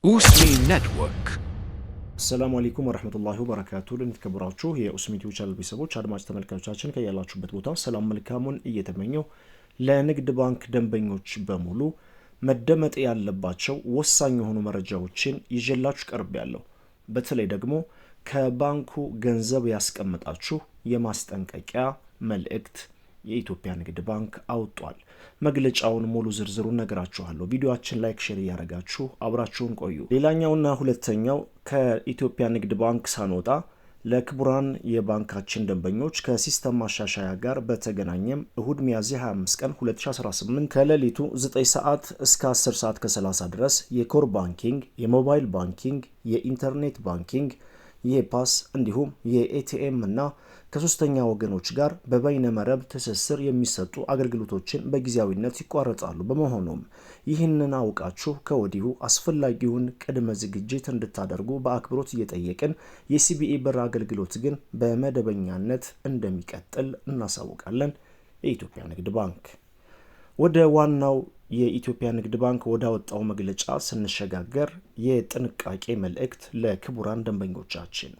ኡስሚ ኔትወርክ። ሰላም አለይኩም ወራህመቱላሂ ወበረካቱ። ለተከበራችሁ የኡስሚ ቲዩብ ቻናል ቤተሰቦች አድማጭ ተመልካቾቻችን ከያላችሁበት ቦታ ሰላም መልካሙን እየተመኘው ለንግድ ባንክ ደንበኞች በሙሉ መደመጥ ያለባቸው ወሳኝ የሆኑ መረጃዎችን ይዤላችሁ ቀርቤያለሁ። በተለይ ደግሞ ከባንኩ ገንዘብ ያስቀመጣችሁ የማስጠንቀቂያ መልእክት የኢትዮጵያ ንግድ ባንክ አውጧል። መግለጫውን ሙሉ ዝርዝሩን ነግራችኋለሁ። ቪዲዮአችን ላይክ ሼር እያደረጋችሁ አብራችሁን ቆዩ። ሌላኛውና ሁለተኛው ከኢትዮጵያ ንግድ ባንክ ሳንወጣ ለክቡራን የባንካችን ደንበኞች ከሲስተም ማሻሻያ ጋር በተገናኘም እሁድ ሚያዝያ 25 ቀን 2018 ከሌሊቱ 9 ሰዓት እስከ 10 ሰዓት ከ30 ድረስ የኮር ባንኪንግ፣ የሞባይል ባንኪንግ፣ የኢንተርኔት ባንኪንግ፣ የፓስ እንዲሁም የኤቲኤም እና ከሶስተኛ ወገኖች ጋር በበይነ መረብ ትስስር የሚሰጡ አገልግሎቶችን በጊዜያዊነት ይቋረጣሉ። በመሆኑም ይህንን አውቃችሁ ከወዲሁ አስፈላጊውን ቅድመ ዝግጅት እንድታደርጉ በአክብሮት እየጠየቅን የሲቢኢ ብር አገልግሎት ግን በመደበኛነት እንደሚቀጥል እናሳውቃለን። የኢትዮጵያ ንግድ ባንክ። ወደ ዋናው የኢትዮጵያ ንግድ ባንክ ወዳወጣው መግለጫ ስንሸጋገር የጥንቃቄ መልእክት ለክቡራን ደንበኞቻችን።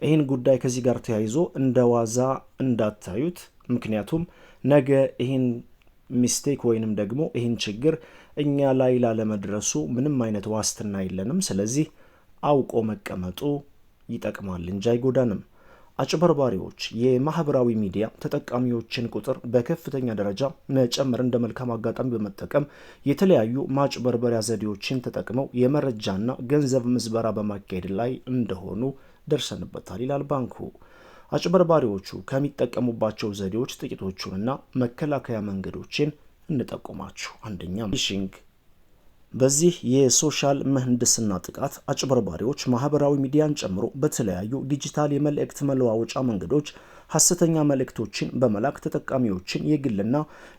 ይህን ጉዳይ ከዚህ ጋር ተያይዞ እንደ ዋዛ እንዳታዩት። ምክንያቱም ነገ ይህን ሚስቴክ ወይንም ደግሞ ይህን ችግር እኛ ላይ ላለመድረሱ ምንም አይነት ዋስትና የለንም። ስለዚህ አውቆ መቀመጡ ይጠቅማል እንጂ አይጎዳንም። አጭበርባሪዎች የማህበራዊ ሚዲያ ተጠቃሚዎችን ቁጥር በከፍተኛ ደረጃ መጨመር እንደ መልካም አጋጣሚ በመጠቀም የተለያዩ ማጭበርበሪያ ዘዴዎችን ተጠቅመው የመረጃና ገንዘብ ምዝበራ በማካሄድ ላይ እንደሆኑ ደርሰንበታል ይላል ባንኩ። አጭበርባሪዎቹ ከሚጠቀሙባቸው ዘዴዎች ጥቂቶቹንና መከላከያ መንገዶችን እንጠቁማችሁ። አንደኛ፣ ፊሽንግ። በዚህ የሶሻል ምህንድስና ጥቃት አጭበርባሪዎች ማህበራዊ ሚዲያን ጨምሮ በተለያዩ ዲጂታል የመልእክት መለዋወጫ መንገዶች ሐሰተኛ መልእክቶችን በመላክ ተጠቃሚዎችን የግልና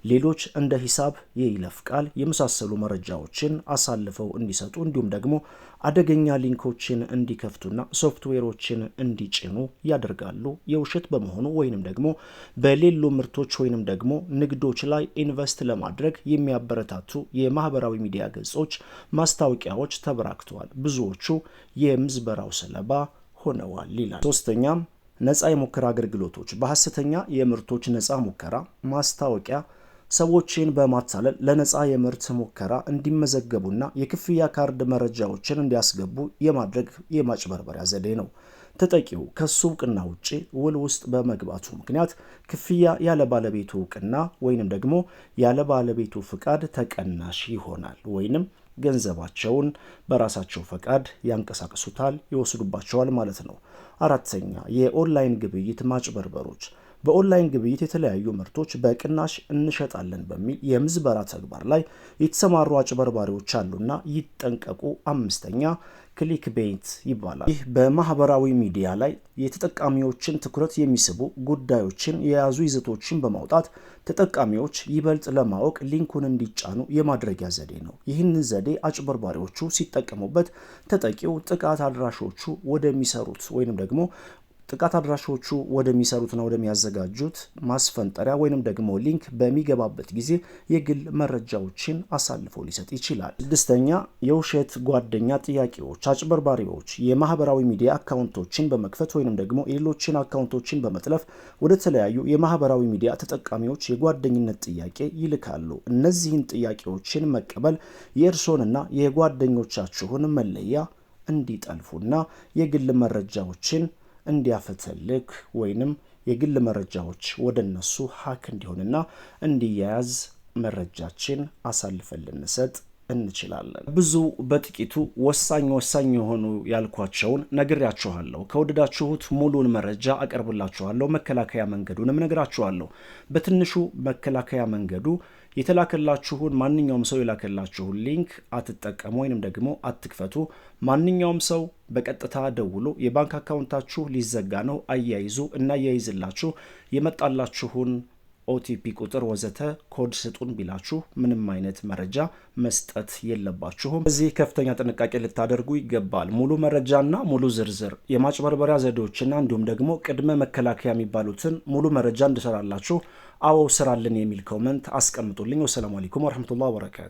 ሌሎች እንደ ሂሳብ፣ የይለፍ ቃል የመሳሰሉ መረጃዎችን አሳልፈው እንዲሰጡ እንዲሁም ደግሞ አደገኛ ሊንኮችን እንዲከፍቱና ሶፍትዌሮችን እንዲጭኑ ያደርጋሉ። የውሸት በመሆኑ ወይንም ደግሞ በሌሉ ምርቶች ወይንም ደግሞ ንግዶች ላይ ኢንቨስት ለማድረግ የሚያበረታቱ የማህበራዊ ሚዲያ ገጾች ማስታወቂያዎች ተበራክተዋል። ብዙዎቹ የምዝበራው ሰለባ ሆነዋል ይላል። ሶስተኛም፣ ነፃ የሙከራ አገልግሎቶች። በሐሰተኛ የምርቶች ነፃ ሙከራ ማስታወቂያ ሰዎችን በማታለል ለነፃ የምርት ሙከራ እንዲመዘገቡና የክፍያ ካርድ መረጃዎችን እንዲያስገቡ የማድረግ የማጭበርበሪያ ዘዴ ነው። ተጠቂው ከሱ እውቅና ውጪ ውል ውስጥ በመግባቱ ምክንያት ክፍያ ያለ ባለቤቱ እውቅና ወይንም ደግሞ ያለ ባለቤቱ ፍቃድ ተቀናሽ ይሆናል ወይንም ገንዘባቸውን በራሳቸው ፈቃድ ያንቀሳቅሱታል፣ ይወስዱባቸዋል ማለት ነው። አራተኛ፣ የኦንላይን ግብይት ማጭበርበሮች። በኦንላይን ግብይት የተለያዩ ምርቶች በቅናሽ እንሸጣለን በሚል የምዝበራ ተግባር ላይ የተሰማሩ አጭበርባሪዎች አሉና ይጠንቀቁ። አምስተኛ፣ ክሊክ ቤት ይባላል። ይህ በማህበራዊ ሚዲያ ላይ የተጠቃሚዎችን ትኩረት የሚስቡ ጉዳዮችን የያዙ ይዘቶችን በማውጣት ተጠቃሚዎች ይበልጥ ለማወቅ ሊንኩን እንዲጫኑ የማድረጊያ ዘዴ ነው። ይህንን ዘዴ አጭበርባሪዎቹ ሲጠቀሙበት ተጠቂው ጥቃት አድራሾቹ ወደሚሰሩት ወይንም ደግሞ ጥቃት አድራሾቹ ወደሚሰሩትና ወደሚያዘጋጁት ማስፈንጠሪያ ወይንም ደግሞ ሊንክ በሚገባበት ጊዜ የግል መረጃዎችን አሳልፎ ሊሰጥ ይችላል። ስድስተኛ፣ የውሸት ጓደኛ ጥያቄዎች። አጭበርባሪዎች የማህበራዊ ሚዲያ አካውንቶችን በመክፈት ወይንም ደግሞ የሌሎችን አካውንቶችን በመጥለፍ ወደ ተለያዩ የማህበራዊ ሚዲያ ተጠቃሚዎች የጓደኝነት ጥያቄ ይልካሉ። እነዚህን ጥያቄዎችን መቀበል የእርሶንና የጓደኞቻችሁን መለያ እንዲጠልፉና የግል መረጃዎችን እንዲያፈተልክ ወይንም የግል መረጃዎች ወደ እነሱ ሀክ እንዲሆንና እንዲያያዝ መረጃችን አሳልፈን ልንሰጥ እንችላለን። ብዙ በጥቂቱ ወሳኝ የሆኑ ያልኳቸውን ነግሬያችኋለሁ። ከወደዳችሁት ሙሉን መረጃ አቀርብላችኋለሁ። መከላከያ መንገዱንም ነግራችኋለሁ። በትንሹ መከላከያ መንገዱ የተላከላችሁን ማንኛውም ሰው የላከላችሁን ሊንክ አትጠቀሙ ወይንም ደግሞ አትክፈቱ። ማንኛውም ሰው በቀጥታ ደውሎ የባንክ አካውንታችሁ ሊዘጋ ነው አያይዙ እናያይዝላችሁ የመጣላችሁን ኦቲፒ ቁጥር ወዘተ ኮድ ስጡን ቢላችሁ ምንም አይነት መረጃ መስጠት የለባችሁም። እዚህ ከፍተኛ ጥንቃቄ ልታደርጉ ይገባል። ሙሉ መረጃና ሙሉ ዝርዝር የማጭበርበሪያ ዘዴዎችና እንዲሁም ደግሞ ቅድመ መከላከያ የሚባሉትን ሙሉ መረጃ እንድሰራላችሁ አዎ ስራልን የሚል ኮመንት አስቀምጡልኝ። ወሰላሙ አለይኩም ወራህመቱላሂ ወበረካቱ።